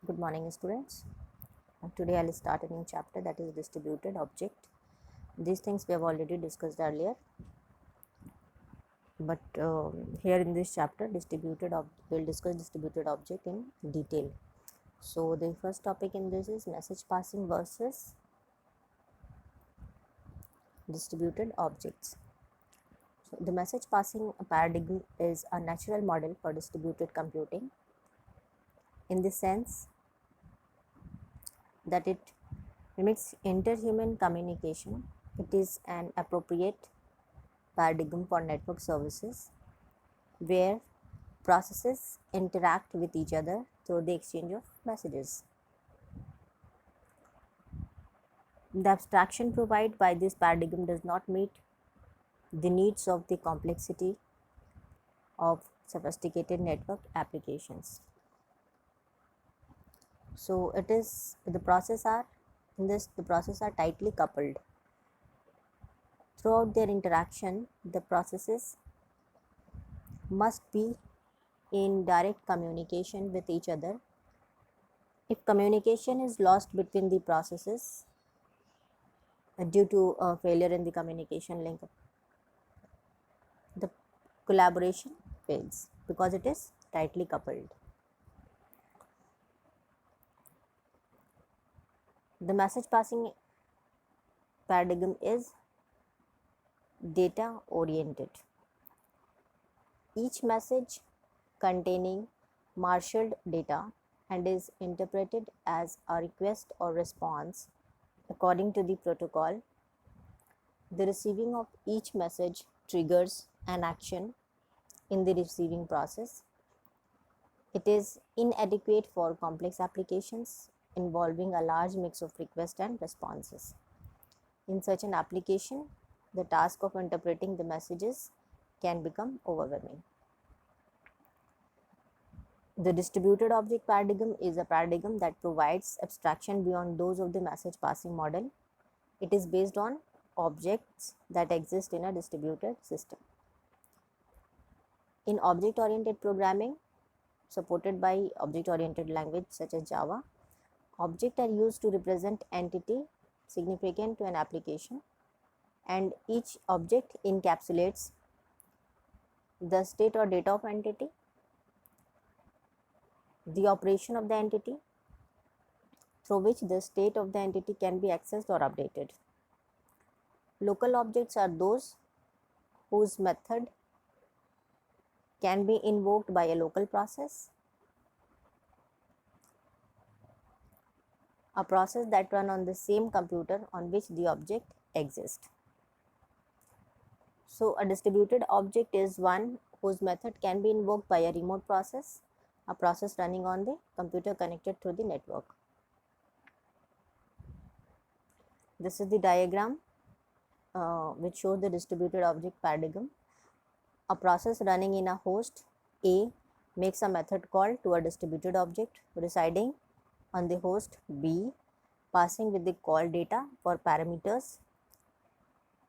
Good morning, students. Today I'll start a new chapter, that is distributed object. These things we have already discussed earlier, but here in this chapter, we'll discuss distributed object in detail. So the first topic in this is message passing versus distributed objects. So the message passing paradigm is a natural model for distributed computing, in the sense that it mimics interhuman communication. It is an appropriate paradigm for network services where processes interact with each other through the exchange of messages. The abstraction provided by this paradigm does not meet the needs of the complexity of sophisticated network applications. So the process are tightly coupled. Throughout their interaction, the processes must be in direct communication with each other. If communication is lost between the processes due to a failure in the communication link, the collaboration fails because it is tightly coupled. The message passing paradigm is data oriented. Each message containing marshaled data and is interpreted as a request or response according to the protocol. The receiving of each message triggers an action in the receiving process. It is inadequate for complex applications involving a large mix of requests and responses. In such an application, the task of interpreting the messages can become overwhelming. The distributed object paradigm is a paradigm that provides abstraction beyond those of the message passing model. It is based on objects that exist in a distributed system. In object-oriented programming, supported by object-oriented language such as Java, objects are used to represent entity significant to an application, and each object encapsulates the state or data of entity, the operation of the entity through which the state of the entity can be accessed or updated. Local objects are those whose method can be invoked by a local process, a process that runs on the same computer on which the object exists. So a distributed object is one whose method can be invoked by a remote process, a process running on the computer connected through the network. This is the diagram which shows the distributed object paradigm. A process running in a host A makes a method call to a distributed object residing on the host B, passing with the call data for parameters,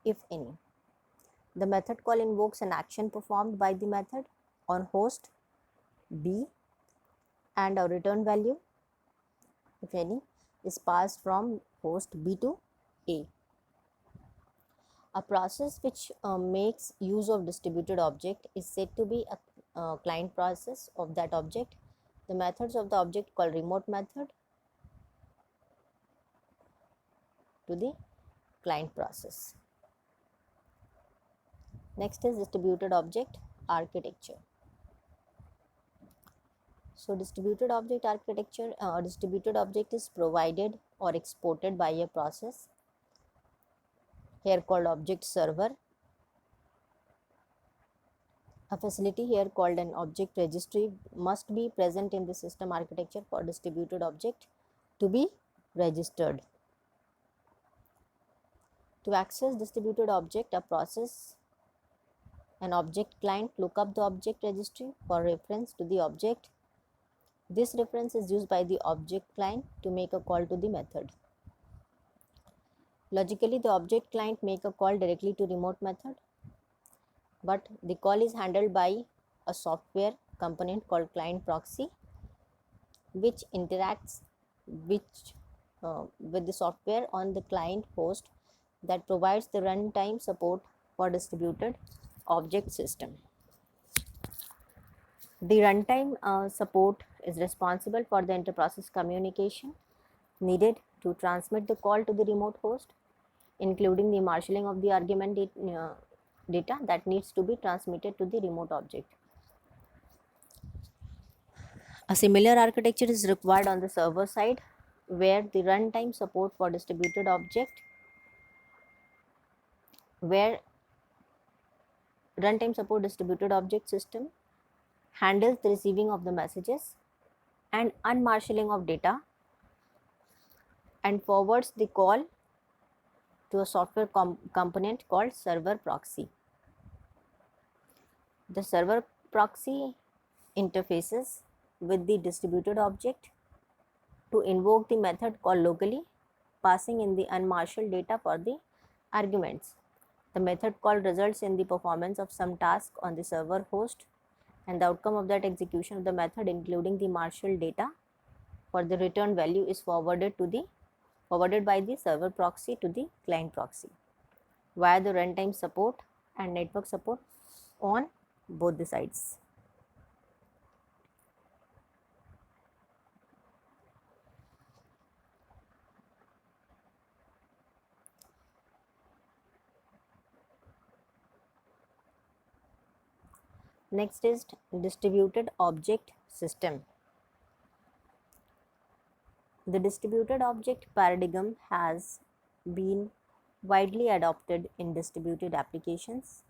if any. The method call invokes an action performed by the method on host B, and a return value, if any, is passed from host B to A. A process which makes use of distributed object is said to be a client process of that object. The methods of the object called remote method to the client process. Next is distributed object architecture. So distributed object architecture, distributed object is provided or exported by a process here called object server. A facility here called an object registry must be present in the system architecture for distributed object to be registered. To access distributed object, an object client look up the object registry for reference to the object. This reference is used by the object client to make a call to the method. Logically, the object client make a call directly to remote method, but the call is handled by a software component called client proxy. which interacts which with the software on the client host that provides the runtime support for distributed object system. The runtime support is responsible for the inter-process communication needed to transmit the call to the remote host, including the marshalling of the argument data that needs to be transmitted to the remote object. A similar architecture is required on the server side, where the runtime support for distributed object, where runtime support distributed object system handles the receiving of the messages and unmarshalling of data and forwards the call to a software component called server proxy. The server proxy interfaces with the distributed object to invoke the method call locally, passing in the unmarshaled data for the arguments. The method call results in the performance of some task on the server host, and the outcome of that execution of the method, including the marshaled data for the return value, is forwarded by the server proxy to the client proxy via the runtime support and network support on both the sides. Next is distributed object system. The distributed object paradigm has been widely adopted in distributed applications,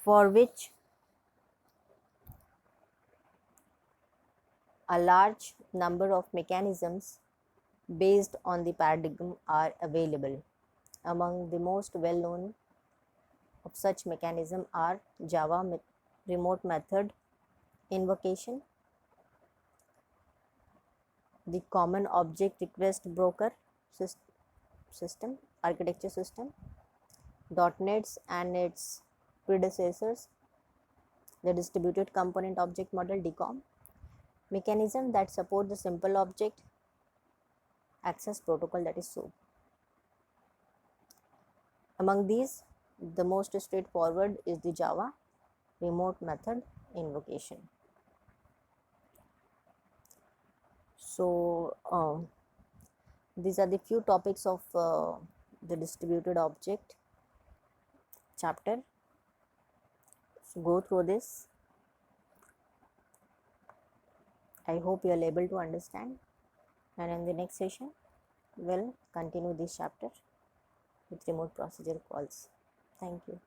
for which a large number of mechanisms based on the paradigm are available. Among the most well-known of such mechanisms are Java remote method invocation, the common object request broker system architecture system, .NET's and its predecessors, the distributed component object model DCOM, mechanism that support the simple object access protocol, that is SOAP. Among these, the most straightforward is the Java remote method invocation. So these are the few topics of the distributed object chapter. So go through this. I hope you are able to understand, and in the next session we'll continue this chapter with remote procedure calls. Thank you.